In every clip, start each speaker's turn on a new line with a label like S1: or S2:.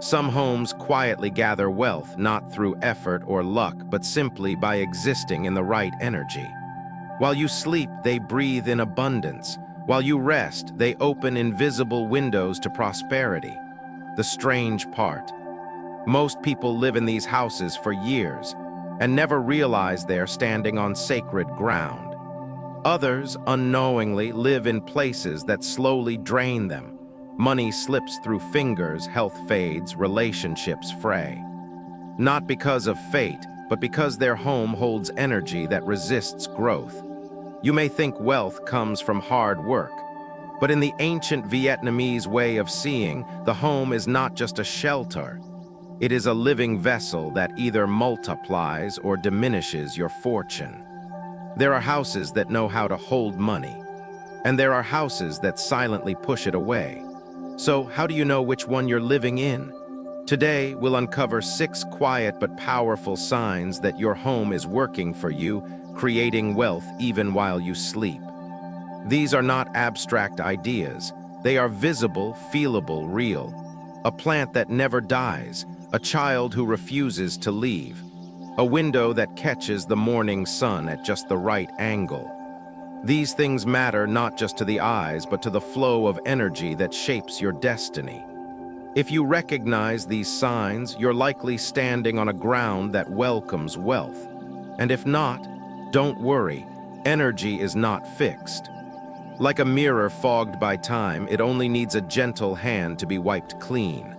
S1: Some homes quietly gather wealth not through effort or luck, but simply by existing in the right energy. While you sleep, they breathe in abundance. While you rest, they open invisible windows to prosperity. The strange part: most people live in these houses for years and never realize they're standing on sacred ground. Others, unknowingly, live in places that slowly drain them. Money slips through fingers, health fades, relationships fray. Not because of fate, but because their home holds energy that resists growth. You may think wealth comes from hard work, but in the ancient Vietnamese way of seeing, the home is not just a shelter. It is a living vessel that either multiplies or diminishes your fortune. There are houses that know how to hold money, and there are houses that silently push it away. So, how do you know which one you're living in? Today, we'll uncover 6 quiet but powerful signs that your home is working for you, creating wealth even while you sleep. These are not abstract ideas. They are visible, feelable, real. A plant that never dies, a child who refuses to leave, a window that catches the morning sun at just the right angle. These things matter not just to the eyes, but to the flow of energy that shapes your destiny. If you recognize these signs, you're likely standing on a ground that welcomes wealth. And if not, don't worry, energy is not fixed. Like a mirror fogged by time, it only needs a gentle hand to be wiped clean.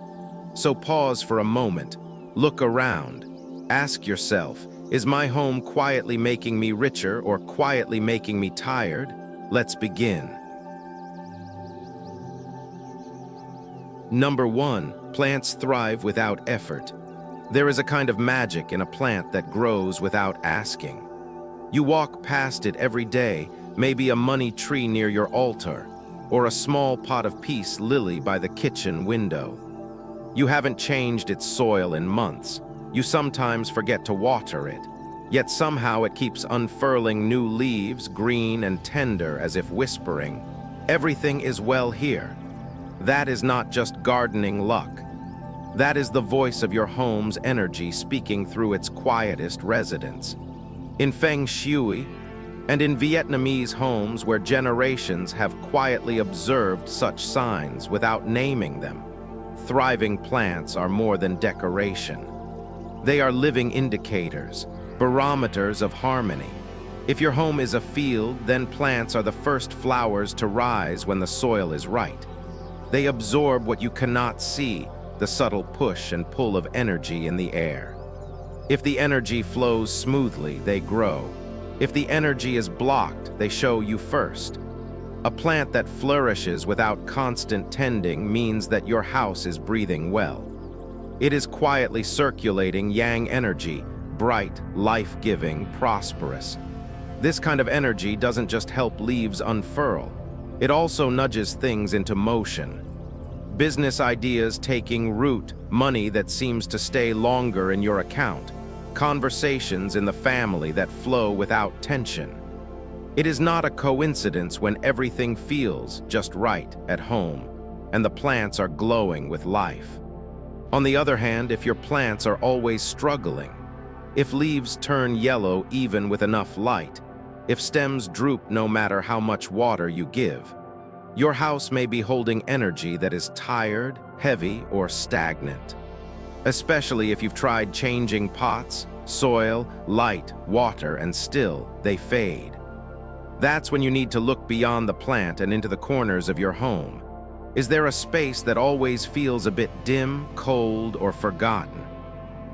S1: So pause for a moment, look around, ask yourself, is my home quietly making me richer or quietly making me tired? Let's begin. Number 1, plants thrive without effort. There is a kind of magic in a plant that grows without asking. You walk past it every day, maybe a money tree near your altar, or a small pot of peace lily by the kitchen window. You haven't changed its soil in months. You sometimes forget to water it, yet somehow it keeps unfurling new leaves, green and tender, as if whispering, "Everything is well here." That is not just gardening luck. That is the voice of your home's energy speaking through its quietest residents. In Feng Shui, and in Vietnamese homes where generations have quietly observed such signs without naming them, thriving plants are more than decoration. They are living indicators, barometers of harmony. If your home is a field, then plants are the first flowers to rise when the soil is right. They absorb what you cannot see, the subtle push and pull of energy in the air. If the energy flows smoothly, they grow. If the energy is blocked, they show you first. A plant that flourishes without constant tending means that your house is breathing well. It is quietly circulating yang energy, bright, life-giving, prosperous. This kind of energy doesn't just help leaves unfurl. It also nudges things into motion. Business ideas taking root, money that seems to stay longer in your account, conversations in the family that flow without tension. It is not a coincidence when everything feels just right at home, and the plants are glowing with life. On the other hand, if your plants are always struggling, if leaves turn yellow even with enough light, if stems droop no matter how much water you give, your house may be holding energy that is tired, heavy, or stagnant. Especially if you've tried changing pots, soil, light, water, and still they fade. That's when you need to look beyond the plant and into the corners of your home. Is there a space that always feels a bit dim, cold, or forgotten?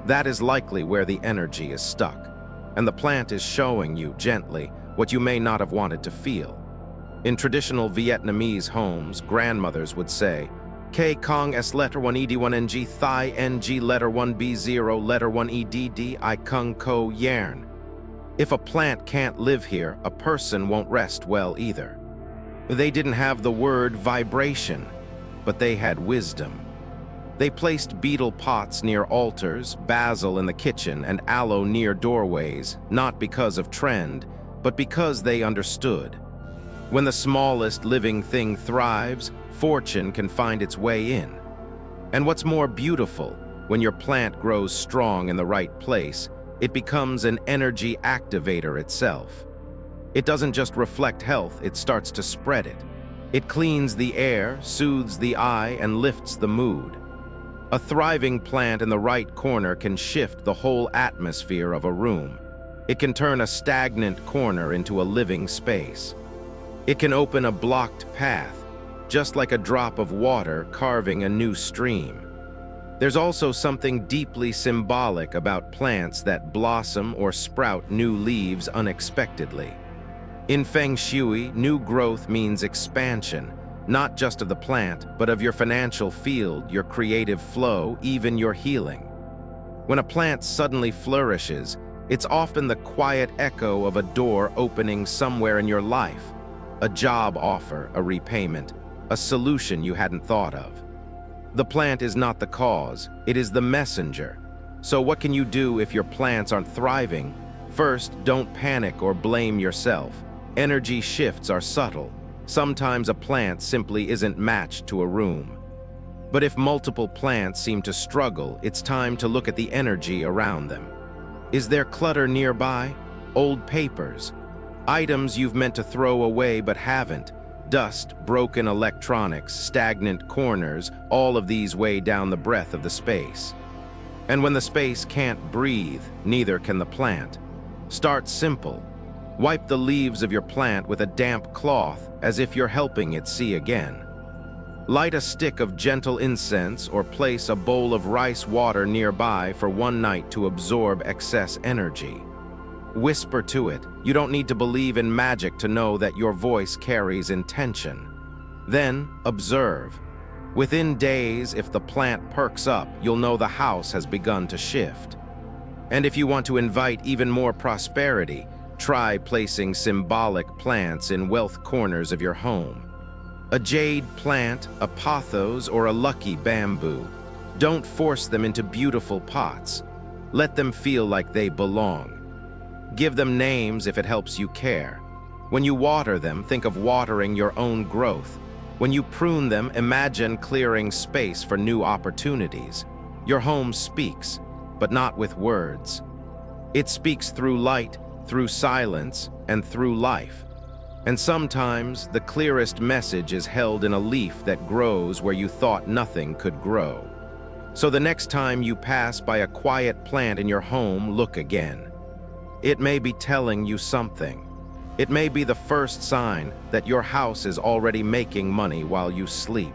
S1: That is likely where the energy is stuck, and the plant is showing you gently what you may not have wanted to feel. In traditional Vietnamese homes, grandmothers would say, K Kong S letter 1 ED 1 NG Thai NG letter 1 B0 letter 1 EDD I Kung Ko Yarn. If a plant can't live here, a person won't rest well either. They didn't have the word vibration, but they had wisdom. They placed beetle pots near altars, basil in the kitchen, and aloe near doorways, not because of trend, but because they understood. When the smallest living thing thrives, fortune can find its way in. And what's more beautiful, when your plant grows strong in the right place, it becomes an energy activator itself. It doesn't just reflect health, it starts to spread it. It cleans the air, soothes the eye, and lifts the mood. A thriving plant in the right corner can shift the whole atmosphere of a room. It can turn a stagnant corner into a living space. It can open a blocked path, just like a drop of water carving a new stream. There's also something deeply symbolic about plants that blossom or sprout new leaves unexpectedly. In Feng Shui, new growth means expansion, not just of the plant, but of your financial field, your creative flow, even your healing. When a plant suddenly flourishes, it's often the quiet echo of a door opening somewhere in your life, a job offer, a repayment, a solution you hadn't thought of. The plant is not the cause, it is the messenger. So what can you do if your plants aren't thriving? First, don't panic or blame yourself. Energy shifts are subtle. Sometimes a plant simply isn't matched to a room. But if multiple plants seem to struggle, it's time to look at the energy around them. Is there clutter nearby? Old papers? Items you've meant to throw away but haven't? Dust, broken electronics, stagnant corners, all of these weigh down the breadth of the space. And when the space can't breathe, neither can the plant. Start simple. Wipe the leaves of your plant with a damp cloth as if you're helping it see again. Light a stick of gentle incense or place a bowl of rice water nearby for one night to absorb excess energy. Whisper to it. You don't need to believe in magic to know that your voice carries intention. Then, observe. Within days, if the plant perks up, you'll know the house has begun to shift. And if you want to invite even more prosperity, try placing symbolic plants in wealth corners of your home. A jade plant, a pothos, or a lucky bamboo. Don't force them into beautiful pots. Let them feel like they belong. Give them names if it helps you care. When you water them, think of watering your own growth. When you prune them, imagine clearing space for new opportunities. Your home speaks, but not with words. It speaks through light, through silence, and through life. And sometimes the clearest message is held in a leaf that grows where you thought nothing could grow. So the next time you pass by a quiet plant in your home, look again. It may be telling you something. It may be the first sign that your house is already making money while you sleep.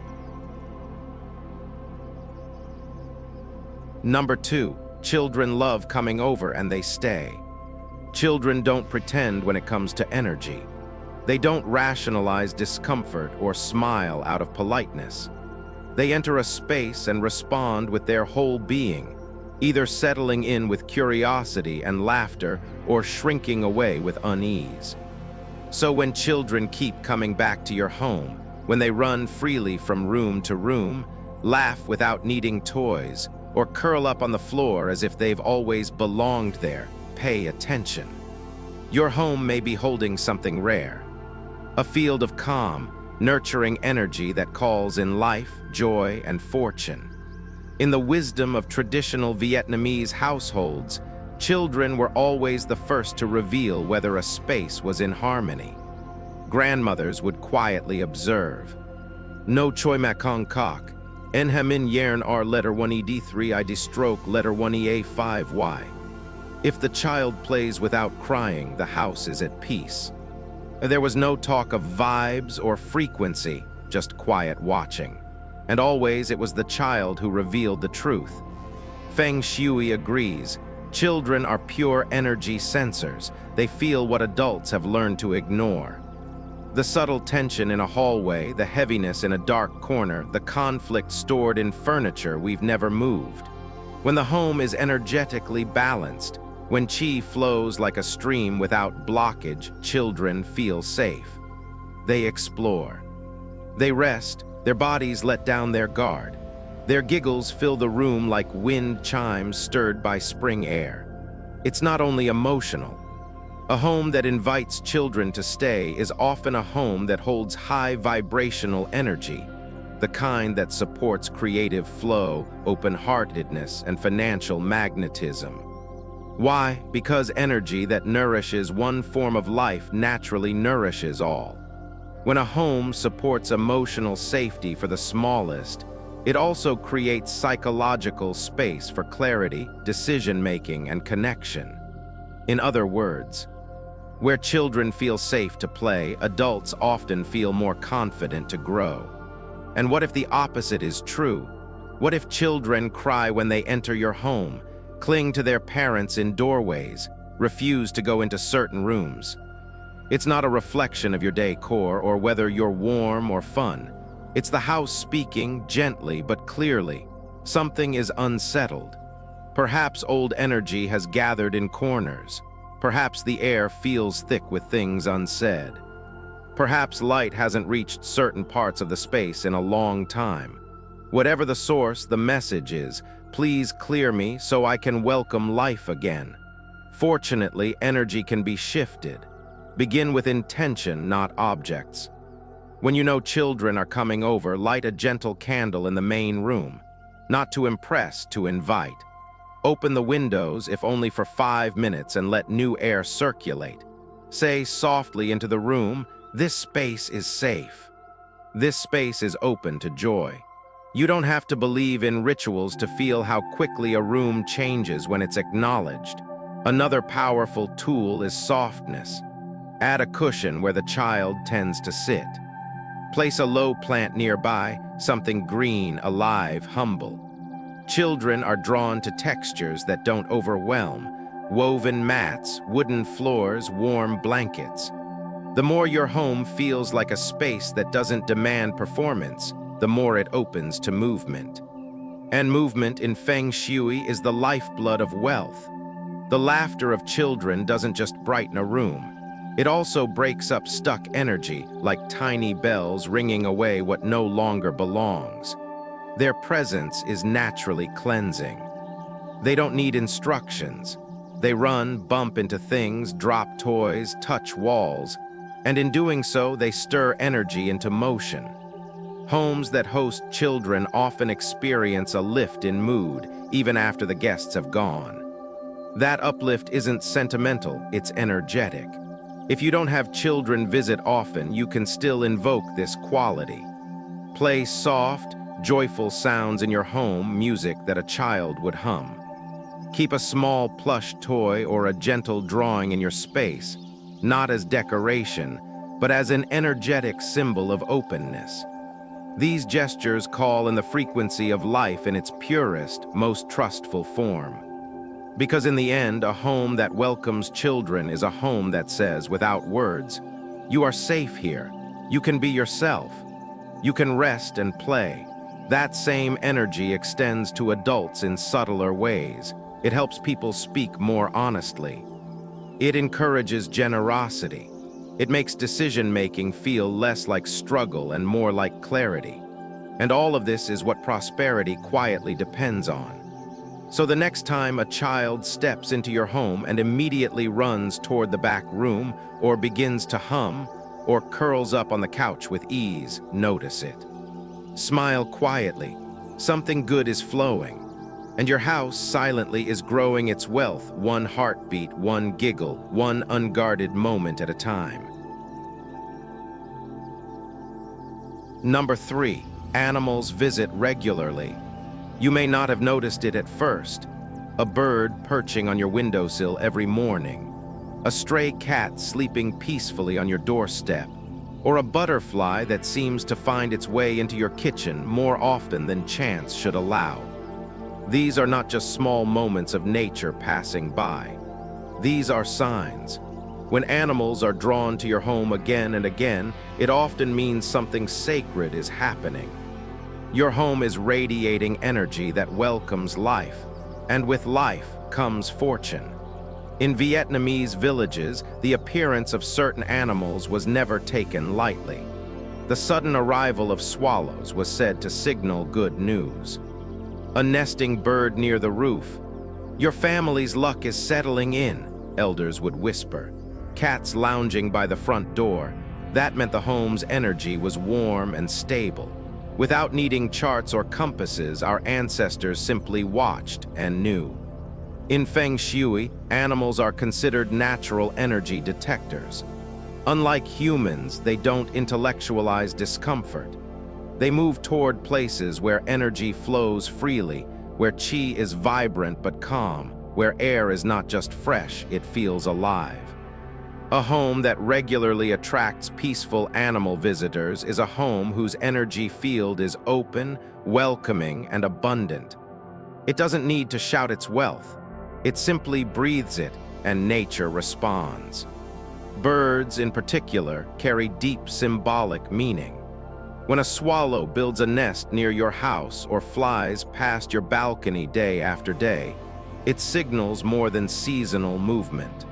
S1: Number 2, children love coming over and they stay. Children don't pretend when it comes to energy. They don't rationalize discomfort or smile out of politeness. They enter a space and respond with their whole being, either settling in with curiosity and laughter or shrinking away with unease. So when children keep coming back to your home, when they run freely from room to room, laugh without needing toys, or curl up on the floor as if they've always belonged there, pay attention. Your home may be holding something rare. A field of calm, nurturing energy that calls in life, joy, and fortune. In the wisdom of traditional Vietnamese households, children were always the first to reveal whether a space was in harmony. Grandmothers would quietly observe. No choi makong kok, en hamin yern r letter 1ed3 I stroke letter 1ea5y. If the child plays without crying, the house is at peace. There was no talk of vibes or frequency, just quiet watching. And always it was the child who revealed the truth. Feng Shui agrees. Children are pure energy sensors. They feel what adults have learned to ignore. The subtle tension in a hallway, the heaviness in a dark corner, the conflict stored in furniture we've never moved. When the home is energetically balanced, when chi flows like a stream without blockage, children feel safe. They explore. They rest, their bodies let down their guard. Their giggles fill the room like wind chimes stirred by spring air. It's not only emotional. A home that invites children to stay is often a home that holds high vibrational energy. the kind that supports creative flow, open-heartedness, and financial magnetism. Why? Because energy that nourishes one form of life naturally nourishes all. When a home supports emotional safety for the smallest, it also creates psychological space for clarity, decision-making, and connection. In other words, where children feel safe to play, adults often feel more confident to grow. And what if the opposite is true? What if children cry when they enter your home, cling to their parents in doorways, refuse to go into certain rooms? It's not a reflection of your decor or whether you're warm or fun. It's the house speaking gently but clearly. Something is unsettled. Perhaps old energy has gathered in corners. Perhaps the air feels thick with things unsaid. Perhaps light hasn't reached certain parts of the space in a long time. Whatever the source, the message is, please clear me so I can welcome life again. Fortunately, energy can be shifted. Begin with intention, not objects. When you know children are coming over, light a gentle candle in the main room. Not to impress, to invite. Open the windows, if only for 5 minutes, and let new air circulate. Say softly into the room, this space is safe. This space is open to joy. You don't have to believe in rituals to feel how quickly a room changes when it's acknowledged. Another powerful tool is softness. Add a cushion where the child tends to sit. Place a low plant nearby, something green, alive, humble. Children are drawn to textures that don't overwhelm. Woven mats, wooden floors, warm blankets. The more your home feels like a space that doesn't demand performance, the more it opens to movement. And movement in Feng Shui is the lifeblood of wealth. The laughter of children doesn't just brighten a room. It also breaks up stuck energy, like tiny bells ringing away what no longer belongs. Their presence is naturally cleansing. They don't need instructions. They run, bump into things, drop toys, touch walls, and in doing so, they stir energy into motion. Homes that host children often experience a lift in mood, even after the guests have gone. That uplift isn't sentimental, it's energetic. If you don't have children visit often, you can still invoke this quality. Play soft, joyful sounds in your home, music that a child would hum. Keep a small plush toy or a gentle drawing in your space, not as decoration, but as an energetic symbol of openness. These gestures call in the frequency of life in its purest, most trustful form. Because in the end, a home that welcomes children is a home that says, without words, you are safe here. You can be yourself. You can rest and play. That same energy extends to adults in subtler ways. It helps people speak more honestly. It encourages generosity. It makes decision-making feel less like struggle and more like clarity. And all of this is what prosperity quietly depends on. So the next time a child steps into your home and immediately runs toward the back room, or begins to hum, or curls up on the couch with ease, notice it. Smile quietly. Something good is flowing. And your house silently is growing its wealth, one heartbeat, one giggle, one unguarded moment at a time. Number 3, animals visit regularly. You may not have noticed it at first. A bird perching on your windowsill every morning. A stray cat sleeping peacefully on your doorstep. Or a butterfly that seems to find its way into your kitchen more often than chance should allow. These are not just small moments of nature passing by. These are signs. When animals are drawn to your home again and again, it often means something sacred is happening. Your home is radiating energy that welcomes life, and with life comes fortune. In Vietnamese villages, the appearance of certain animals was never taken lightly. The sudden arrival of swallows was said to signal good news. A nesting bird near the roof. Your family's luck is settling in, elders would whisper. Cats lounging by the front door. That meant the home's energy was warm and stable. Without needing charts or compasses, our ancestors simply watched and knew. In Feng Shui, animals are considered natural energy detectors. Unlike humans, they don't intellectualize discomfort. They move toward places where energy flows freely, where qi is vibrant but calm, where air is not just fresh, it feels alive. A home that regularly attracts peaceful animal visitors is a home whose energy field is open, welcoming, and abundant. It doesn't need to shout its wealth. It simply breathes it, and nature responds. Birds, in particular, carry deep symbolic meaning. When a swallow builds a nest near your house or flies past your balcony day after day, it signals more than seasonal movement.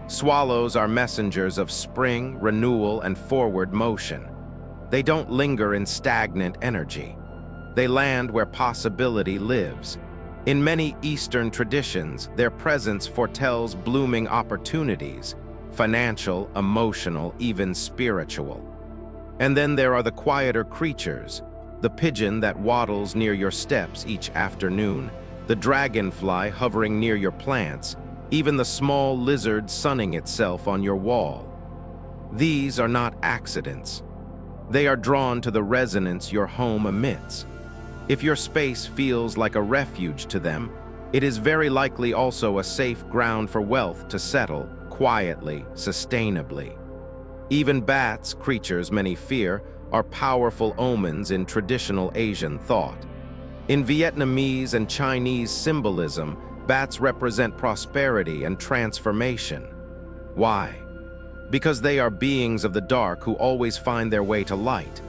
S1: Swallows are messengers of spring, renewal, and forward motion. They don't linger in stagnant energy. They land where possibility lives. In many Eastern traditions, their presence foretells blooming opportunities, financial, emotional, even spiritual. And then there are the quieter creatures, the pigeon that waddles near your steps each afternoon, the dragonfly hovering near your plants, even the small lizard sunning itself on your wall. These are not accidents. They are drawn to the resonance your home emits. If your space feels like a refuge to them, it is very likely also a safe ground for wealth to settle, quietly, sustainably. Even bats, creatures many fear, are powerful omens in traditional Asian thought. In Vietnamese and Chinese symbolism, bats represent prosperity and transformation. Why? Because they are beings of the dark who always find their way to light.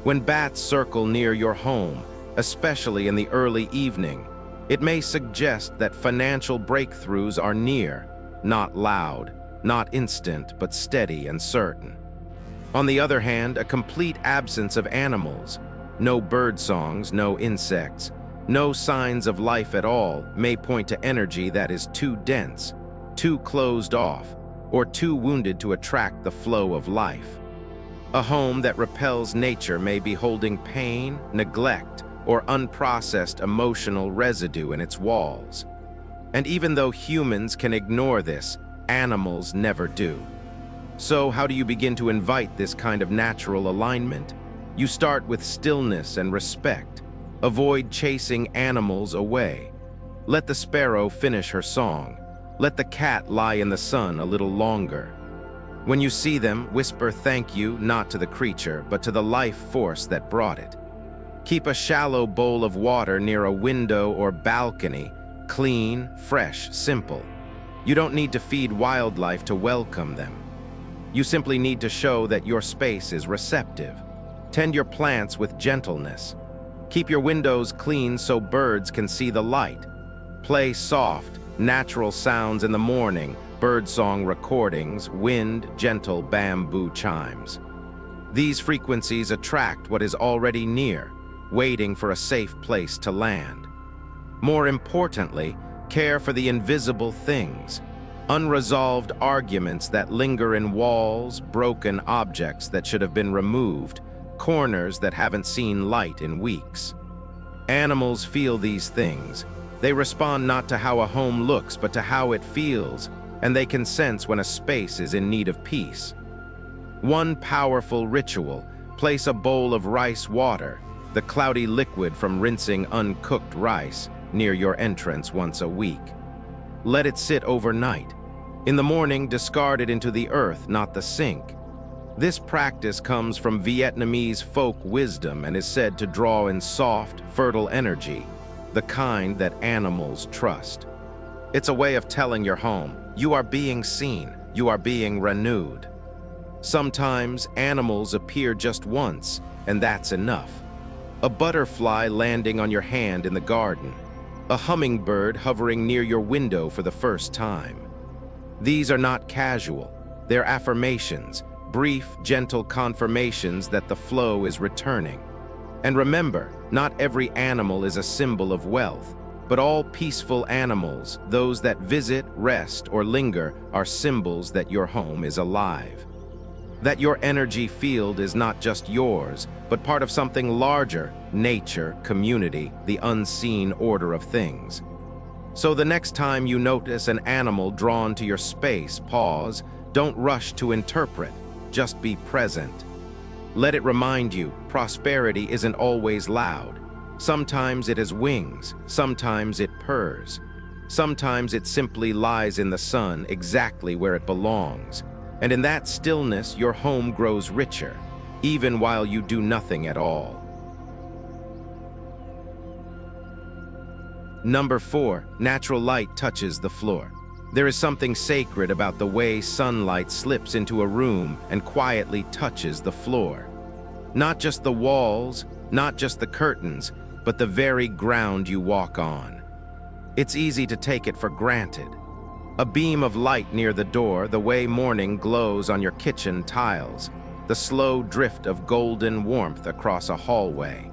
S1: When bats circle near your home, especially in the early evening, it may suggest that financial breakthroughs are near, not loud, not instant, but steady and certain. On the other hand, a complete absence of animals, no bird songs, no insects, no signs of life at all, may point to energy that is too dense, too closed off, or too wounded to attract the flow of life. A home that repels nature may be holding pain, neglect, or unprocessed emotional residue in its walls. And even though humans can ignore this, animals never do. So how do you begin to invite this kind of natural alignment? You start with stillness and respect. Avoid chasing animals away. Let the sparrow finish her song. Let the cat lie in the sun a little longer. When you see them, whisper thank you not to the creature, but to the life force that brought it. Keep a shallow bowl of water near a window or balcony, clean, fresh, simple. You don't need to feed wildlife to welcome them. You simply need to show that your space is receptive. Tend your plants with gentleness. Keep your windows clean so birds can see the light. Play soft, natural sounds in the morning, birdsong recordings, wind, gentle bamboo chimes. These frequencies attract what is already near, waiting for a safe place to land. More importantly, care for the invisible things, unresolved arguments that linger in walls, broken objects that should have been removed, corners that haven't seen light in weeks. Animals feel these things. They respond not to how a home looks, but to how it feels, and they can sense when a space is in need of peace. One powerful ritual: place a bowl of rice water, the cloudy liquid from rinsing uncooked rice, near your entrance once a week. Let it sit overnight. In the morning, discard it into the earth, not the sink. This practice comes from Vietnamese folk wisdom and is said to draw in soft, fertile energy, the kind that animals trust. It's a way of telling your home, you are being seen, you are being renewed. Sometimes animals appear just once, and that's enough. A butterfly landing on your hand in the garden, a hummingbird hovering near your window for the first time. These are not casual, they're affirmations, brief, gentle confirmations that the flow is returning. And remember, not every animal is a symbol of wealth, but all peaceful animals, those that visit, rest, or linger, are symbols that your home is alive. That your energy field is not just yours, but part of something larger, nature, community, the unseen order of things. So the next time you notice an animal drawn to your space, pause, don't rush to interpret, just be present. Let it remind you, prosperity isn't always loud. Sometimes it has wings, sometimes it purrs. Sometimes it simply lies in the sun, exactly where it belongs. And in that stillness, your home grows richer, even while you do nothing at all. Number 4, natural light touches the floor. There is something sacred about the way sunlight slips into a room and quietly touches the floor. Not just the walls, not just the curtains, but the very ground you walk on. It's easy to take it for granted. A beam of light near the door, the way morning glows on your kitchen tiles, the slow drift of golden warmth across a hallway.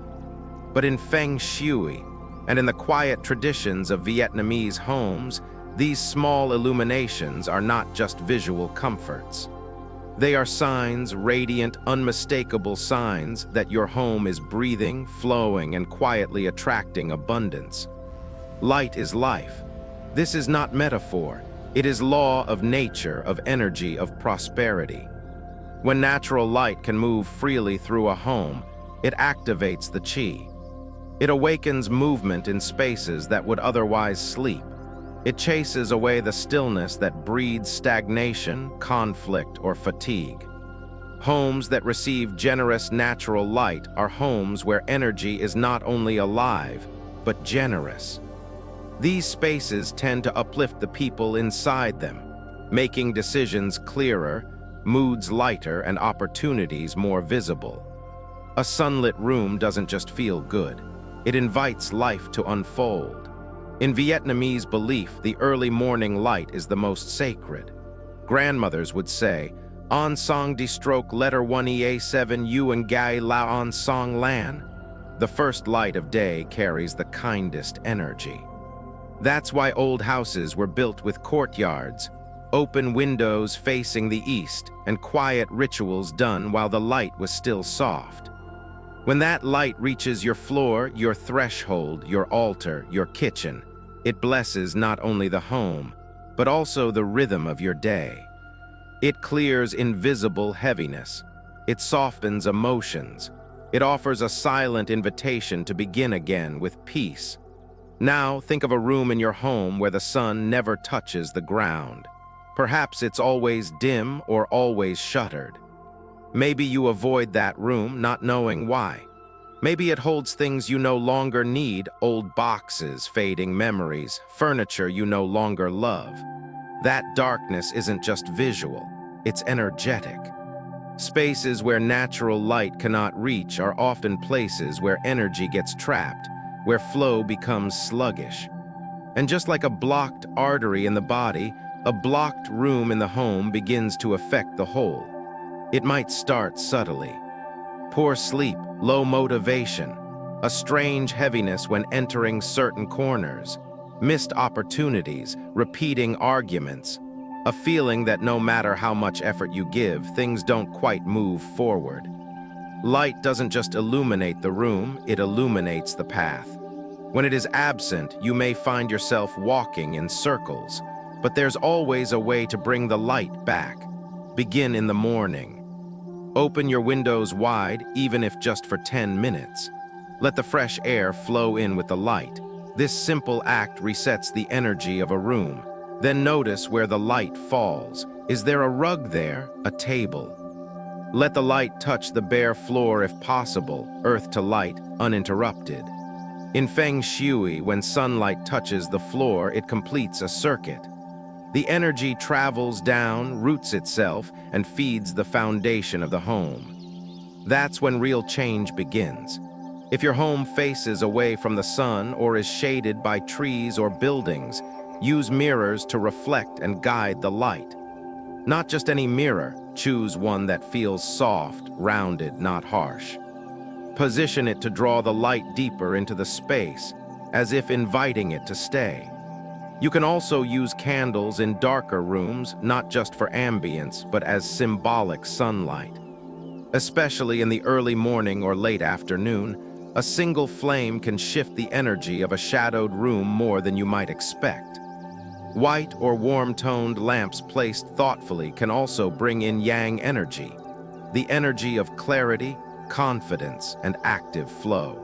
S1: But in Feng Shui, and in the quiet traditions of Vietnamese homes, these small illuminations are not just visual comforts. They are signs, radiant, unmistakable signs that your home is breathing, flowing, and quietly attracting abundance. Light is life. This is not metaphor. It is law of nature, of energy, of prosperity. When natural light can move freely through a home, it activates the qi. It awakens movement in spaces that would otherwise sleep. It chases away the stillness that breeds stagnation, conflict, or fatigue. Homes that receive generous natural light are homes where energy is not only alive, but generous. These spaces tend to uplift the people inside them, making decisions clearer, moods lighter, and opportunities more visible. A sunlit room doesn't just feel good. It invites life to unfold. In Vietnamese belief, the early morning light is the most sacred. Grandmothers would say, "On song di stroke letter 1 ea 7 u gai la on song lan." The first light of day carries the kindest energy. That's why old houses were built with courtyards, open windows facing the east, and quiet rituals done while the light was still soft. When that light reaches your floor, your threshold, your altar, your kitchen, it blesses not only the home, but also the rhythm of your day. It clears invisible heaviness. It softens emotions. It offers a silent invitation to begin again with peace. Now, think of a room in your home where the sun never touches the ground. Perhaps it's always dim or always shuttered. Maybe you avoid that room not knowing why. Maybe it holds things you no longer need, old boxes, fading memories, furniture you no longer love. That darkness isn't just visual, it's energetic. Spaces where natural light cannot reach are often places where energy gets trapped, where flow becomes sluggish. And just like a blocked artery in the body, a blocked room in the home begins to affect the whole. It might start subtly. Poor sleep, low motivation, a strange heaviness when entering certain corners, missed opportunities, repeating arguments, a feeling that no matter how much effort you give, things don't quite move forward. Light doesn't just illuminate the room, it illuminates the path. When it is absent, you may find yourself walking in circles, but there's always a way to bring the light back. Begin in the morning. Open your windows wide, even if just for 10 minutes. Let the fresh air flow in with the light. This simple act resets the energy of a room. Then notice where the light falls. Is there a rug there? A table? Let the light touch the bare floor if possible, earth to light, uninterrupted. In Feng Shui, when sunlight touches the floor, it completes a circuit. The energy travels down, roots itself, and feeds the foundation of the home. That's when real change begins. If your home faces away from the sun or is shaded by trees or buildings, use mirrors to reflect and guide the light. Not just any mirror, choose one that feels soft, rounded, not harsh. Position it to draw the light deeper into the space, as if inviting it to stay. You can also use candles in darker rooms, not just for ambience, but as symbolic sunlight. Especially in the early morning or late afternoon, a single flame can shift the energy of a shadowed room more than you might expect. White or warm-toned lamps placed thoughtfully can also bring in yang energy, the energy of clarity, confidence, and active flow.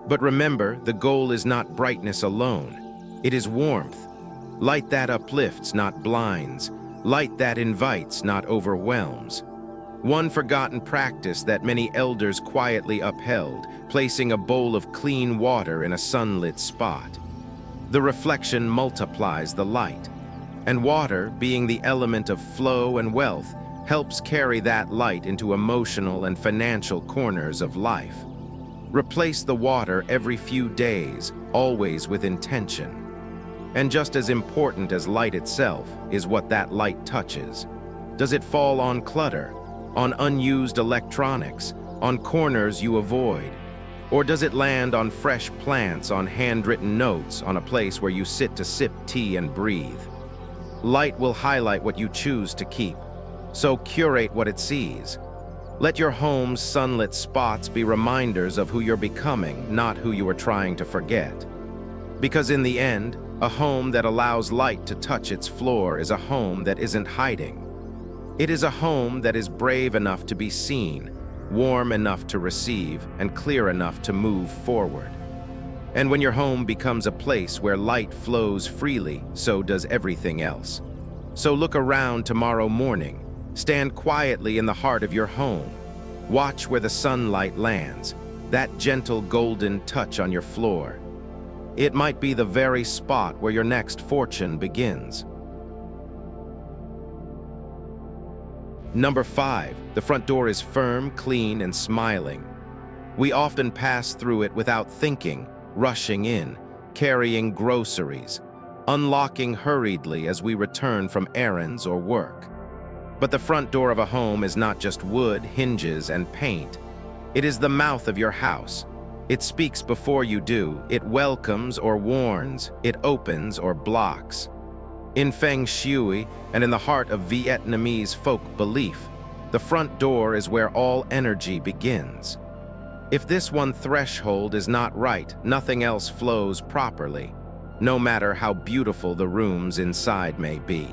S1: But remember, the goal is not brightness alone. It is warmth. Light that uplifts, not blinds. Light that invites, not overwhelms. One forgotten practice that many elders quietly upheld, placing a bowl of clean water in a sunlit spot. The reflection multiplies the light, and water, being the element of flow and wealth, helps carry that light into emotional and financial corners of life. Replace the water every few days, always with intention. And just as important as light itself is what that light touches. Does it fall on clutter, on unused electronics, on corners you avoid? Or does it land on fresh plants, on handwritten notes, on a place where you sit to sip tea and breathe? Light will highlight what you choose to keep, so curate what it sees. Let your home's sunlit spots be reminders of who you're becoming, not who you are trying to forget. Because in the end, a home that allows light to touch its floor is a home that isn't hiding. It is a home that is brave enough to be seen, warm enough to receive, and clear enough to move forward. And when your home becomes a place where light flows freely, so does everything else. So look around tomorrow morning. Stand quietly in the heart of your home. Watch where the sunlight lands, that gentle golden touch on your floor. It might be the very spot where your next fortune begins. Number 5, the front door is firm, clean, and smiling. We often pass through it without thinking, rushing in, carrying groceries, unlocking hurriedly as we return from errands or work. But the front door of a home is not just wood, hinges, and paint. It is the mouth of your house. It speaks before you do. It welcomes or warns. It opens or blocks. In Feng Shui, and in the heart of Vietnamese folk belief, the front door is where all energy begins. If this one threshold is not right, nothing else flows properly, no matter how beautiful the rooms inside may be.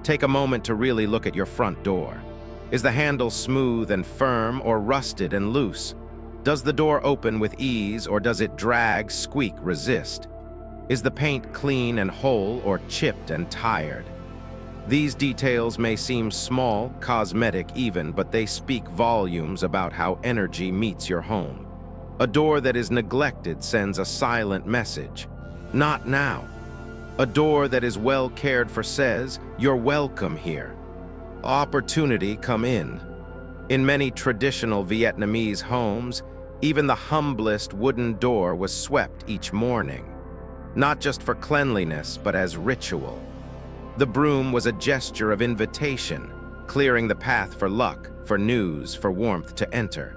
S1: Take a moment to really look at your front door. Is the handle smooth and firm or rusted and loose? Does the door open with ease or does it drag, squeak, resist? Is the paint clean and whole or chipped and tired? These details may seem small, cosmetic even, but they speak volumes about how energy meets your home. A door that is neglected sends a silent message. Not now. A door that is well cared for says, "You're welcome here." Opportunity come in. In many traditional Vietnamese homes, even the humblest wooden door was swept each morning. Not just for cleanliness, but as ritual. The broom was a gesture of invitation, clearing the path for luck, for news, for warmth to enter.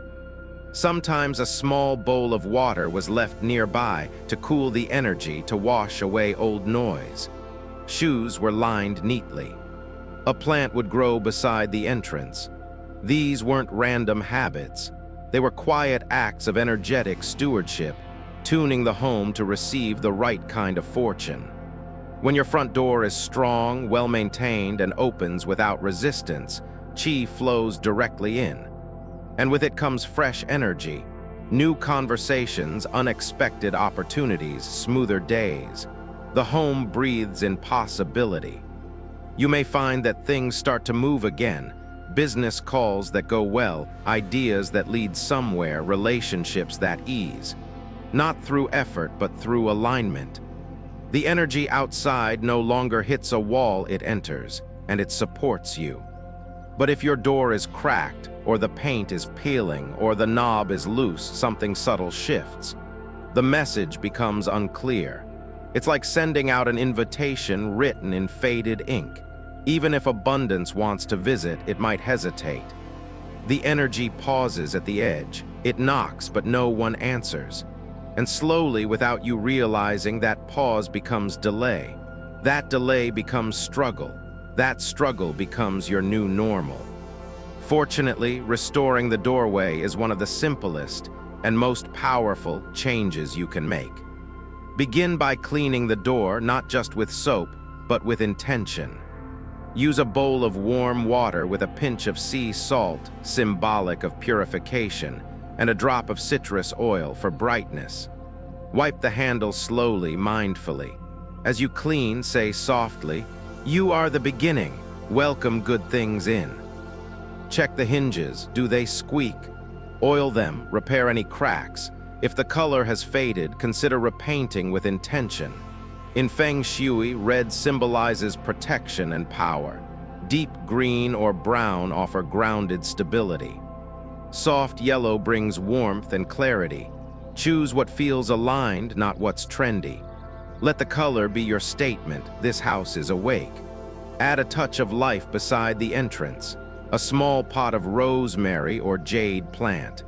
S1: Sometimes a small bowl of water was left nearby to cool the energy, to wash away old noise. Shoes were lined neatly. A plant would grow beside the entrance. These weren't random habits. They were quiet acts of energetic stewardship, tuning the home to receive the right kind of fortune. When your front door is strong, well-maintained, and opens without resistance, chi flows directly in. And with it comes fresh energy, new conversations, unexpected opportunities, smoother days. The home breathes in possibility. You may find that things start to move again, business calls that go well, ideas that lead somewhere, relationships that ease. Not through effort, but through alignment. The energy outside no longer hits a wall, it enters, and it supports you. But if your door is cracked, or the paint is peeling, or the knob is loose, something subtle shifts. The message becomes unclear. It's like sending out an invitation written in faded ink. Even if abundance wants to visit, it might hesitate. The energy pauses at the edge. It knocks, but no one answers. And slowly, without you realizing, that pause becomes delay. That delay becomes struggle. That struggle becomes your new normal. Fortunately, restoring the doorway is one of the simplest and most powerful changes you can make. Begin by cleaning the door not just with soap, but with intention. Use a bowl of warm water with a pinch of sea salt, symbolic of purification, and a drop of citrus oil for brightness. Wipe the handle slowly, mindfully. As you clean, say softly, "You are the beginning. Welcome good things in." Check the hinges. Do they squeak? Oil them, repair any cracks. If the color has faded, consider repainting with intention. In Feng Shui, red symbolizes protection and power. Deep green or brown offer grounded stability. Soft yellow brings warmth and clarity. Choose what feels aligned, not what's trendy. Let the color be your statement, this house is awake. Add a touch of life beside the entrance. A small pot of rosemary or jade plant.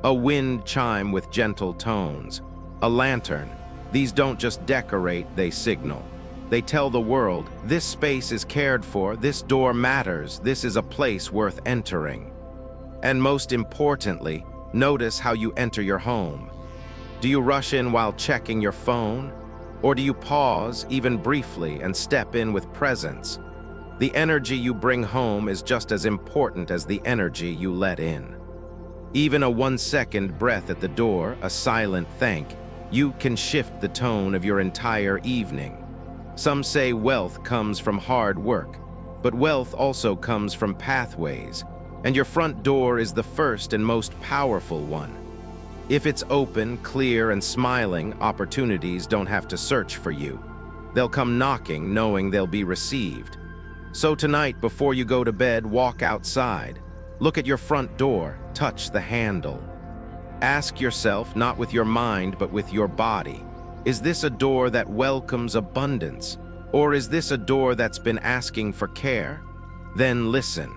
S1: A wind chime with gentle tones. A lantern. These don't just decorate, they signal. They tell the world, this space is cared for, this door matters, this is a place worth entering. And most importantly, notice how you enter your home. Do you rush in while checking your phone? Or do you pause, even briefly, and step in with presence? The energy you bring home is just as important as the energy you let in. Even a 1-second breath at the door, a silent thank, you can shift the tone of your entire evening. Some say wealth comes from hard work, but wealth also comes from pathways, and your front door is the first and most powerful one. If it's open, clear, and smiling, opportunities don't have to search for you. They'll come knocking, knowing they'll be received. So tonight, before you go to bed, walk outside. Look at your front door, touch the handle. Ask yourself, not with your mind, but with your body, is this a door that welcomes abundance? Or is this a door that's been asking for care? Then listen.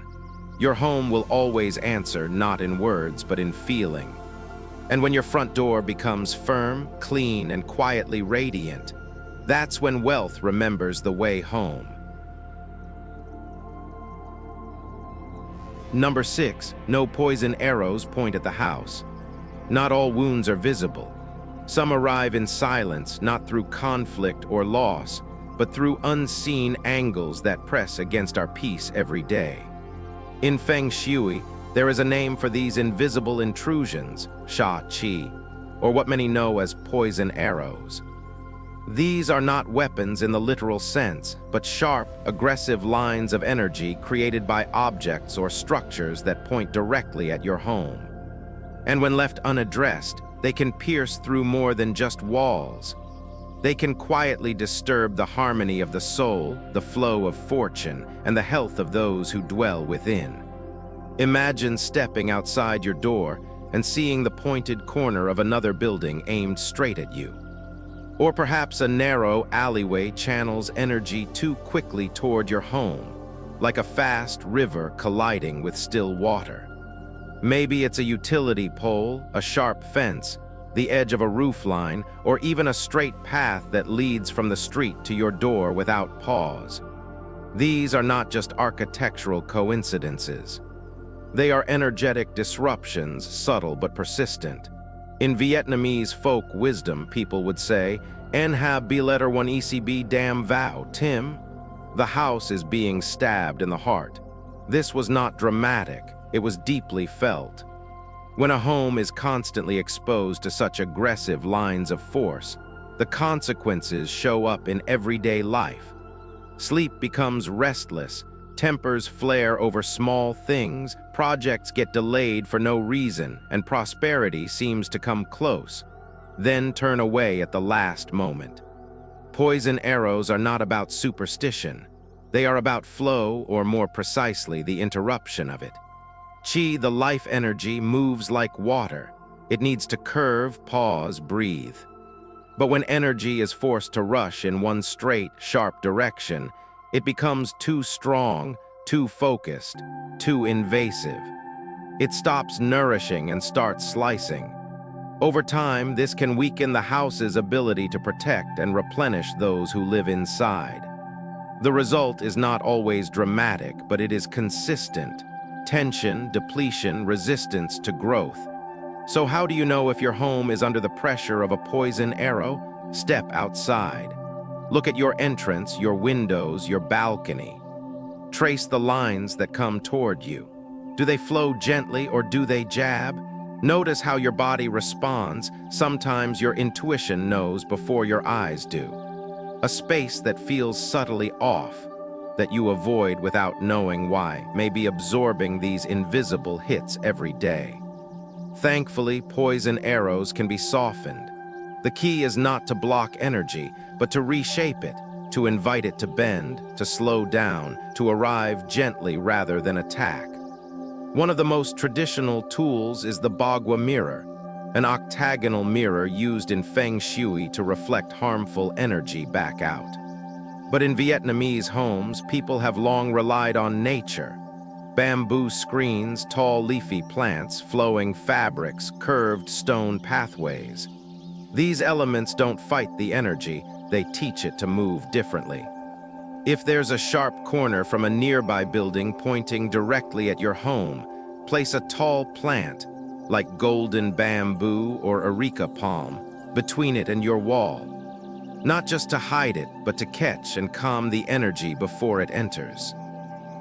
S1: Your home will always answer, not in words, but in feeling. And when your front door becomes firm, clean, and quietly radiant, that's when wealth remembers the way home. Number 6, no poison arrows point at the house. Not all wounds are visible. Some arrive in silence, not through conflict or loss, but through unseen angles that press against our peace every day. In Feng Shui, there is a name for these invisible intrusions, sha qi, or what many know as poison arrows. These are not weapons in the literal sense, but sharp, aggressive lines of energy created by objects or structures that point directly at your home. And when left unaddressed, they can pierce through more than just walls. They can quietly disturb the harmony of the soul, the flow of fortune, and the health of those who dwell within. Imagine stepping outside your door and seeing the pointed corner of another building aimed straight at you. Or perhaps a narrow alleyway channels energy too quickly toward your home, like a fast river colliding with still water. Maybe it's a utility pole, a sharp fence, the edge of a roof line, or even a straight path that leads from the street to your door without pause. These are not just architectural coincidences. They are energetic disruptions, subtle but persistent. In Vietnamese folk wisdom, people would say, "En have be letter one ECB damn vow, Tim." The house is being stabbed in the heart. This was not dramatic, it was deeply felt. When a home is constantly exposed to such aggressive lines of force, the consequences show up in everyday life. Sleep becomes restless, tempers flare over small things, projects get delayed for no reason, and prosperity seems to come close, then turn away at the last moment. Poison arrows are not about superstition. They are about flow, or more precisely, the interruption of it. Qi, the life energy, moves like water. It needs to curve, pause, breathe. But when energy is forced to rush in one straight, sharp direction, it becomes too strong, too focused, too invasive. It stops nourishing and starts slicing. Over time, this can weaken the house's ability to protect and replenish those who live inside. The result is not always dramatic, but it is consistent. Tension, depletion, resistance to growth. So how do you know if your home is under the pressure of a poison arrow? Step outside. Look at your entrance, your windows, your balcony. Trace the lines that come toward you. Do they flow gently or do they jab? Notice how your body responds. Sometimes your intuition knows before your eyes do. A space that feels subtly off, that you avoid without knowing why, may be absorbing these invisible hits every day. Thankfully, poison arrows can be softened. The key is not to block energy, but to reshape it, to invite it to bend, to slow down, to arrive gently rather than attack. One of the most traditional tools is the Bagua mirror, an octagonal mirror used in Feng Shui to reflect harmful energy back out. But in Vietnamese homes, people have long relied on nature. Bamboo screens, tall leafy plants, flowing fabrics, curved stone pathways. These elements don't fight the energy, they teach it to move differently. If there's a sharp corner from a nearby building pointing directly at your home, place a tall plant, like golden bamboo or areca palm, between it and your wall. Not just to hide it, but to catch and calm the energy before it enters.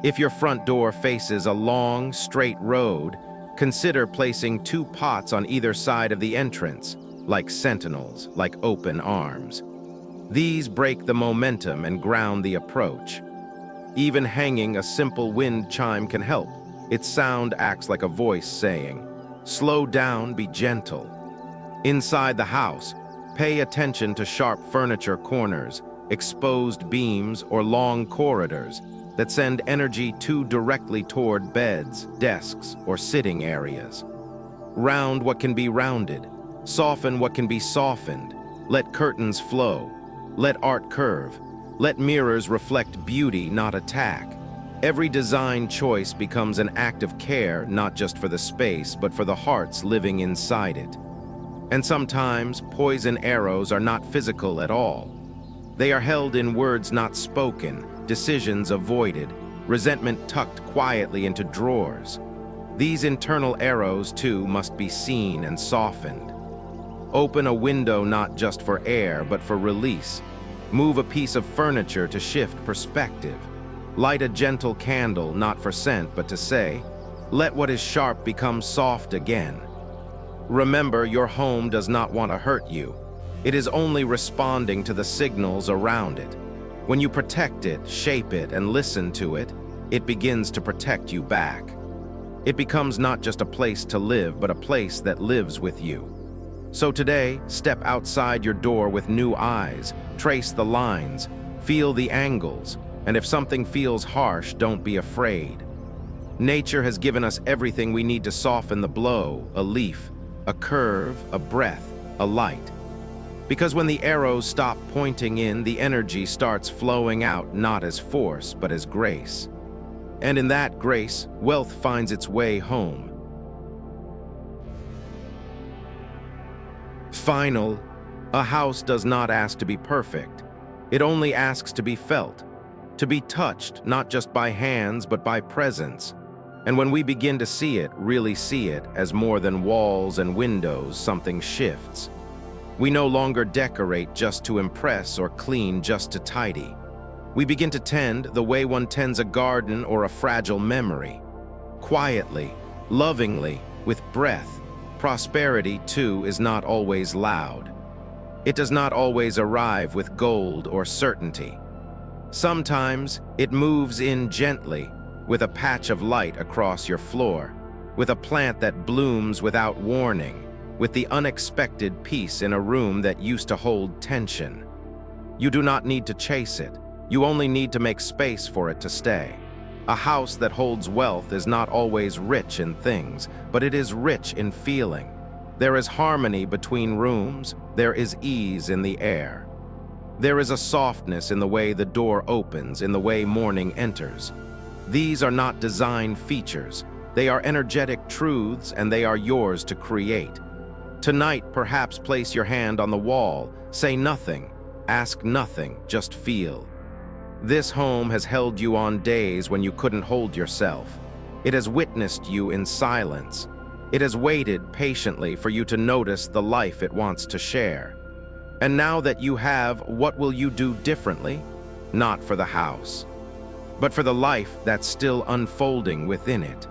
S1: If your front door faces a long, straight road, consider placing 2 pots on either side of the entrance, like sentinels, like open arms. These break the momentum and ground the approach. Even hanging a simple wind chime can help. Its sound acts like a voice saying, "Slow down, be gentle." Inside the house, pay attention to sharp furniture corners, exposed beams, or long corridors that send energy too directly toward beds, desks, or sitting areas. Round what can be rounded. Soften what can be softened. Let curtains flow. Let art curve. Let mirrors reflect beauty, not attack. Every design choice becomes an act of care, not just for the space, but for the hearts living inside it. And sometimes, poison arrows are not physical at all. They are held in words not spoken, decisions avoided, resentment tucked quietly into drawers. These internal arrows, too, must be seen and softened. Open a window not just for air, but for release. Move a piece of furniture to shift perspective. Light a gentle candle, not for scent, but to say, "Let what is sharp become soft again." Remember, your home does not want to hurt you. It is only responding to the signals around it. When you protect it, shape it, and listen to it, it begins to protect you back. It becomes not just a place to live, but a place that lives with you. So today, step outside your door with new eyes, trace the lines, feel the angles, and if something feels harsh, don't be afraid. Nature has given us everything we need to soften the blow: a leaf, a curve, a breath, a light. Because when the arrows stop pointing in, the energy starts flowing out, not as force, but as grace. And in that grace, wealth finds its way home. Final, a house does not ask to be perfect. It only asks to be felt, to be touched, not just by hands, but by presence. And when we begin to see it, really see it, as more than walls and windows, something shifts. We no longer decorate just to impress or clean just to tidy. We begin to tend the way one tends a garden or a fragile memory. Quietly, lovingly, with breath. Prosperity, too, is not always loud. It does not always arrive with gold or certainty. Sometimes it moves in gently, with a patch of light across your floor, with a plant that blooms without warning, with the unexpected peace in a room that used to hold tension. You do not need to chase it. You only need to make space for it to stay. A house that holds wealth is not always rich in things, but it is rich in feeling. There is harmony between rooms. There is ease in the air. There is a softness in the way the door opens, in the way morning enters. These are not design features. They are energetic truths, and they are yours to create. Tonight, perhaps place your hand on the wall, say nothing, ask nothing, just feel. This home has held you on days when you couldn't hold yourself. It has witnessed you in silence. It has waited patiently for you to notice the life it wants to share. And now that you have, what will you do differently? Not for the house, but for the life that's still unfolding within it.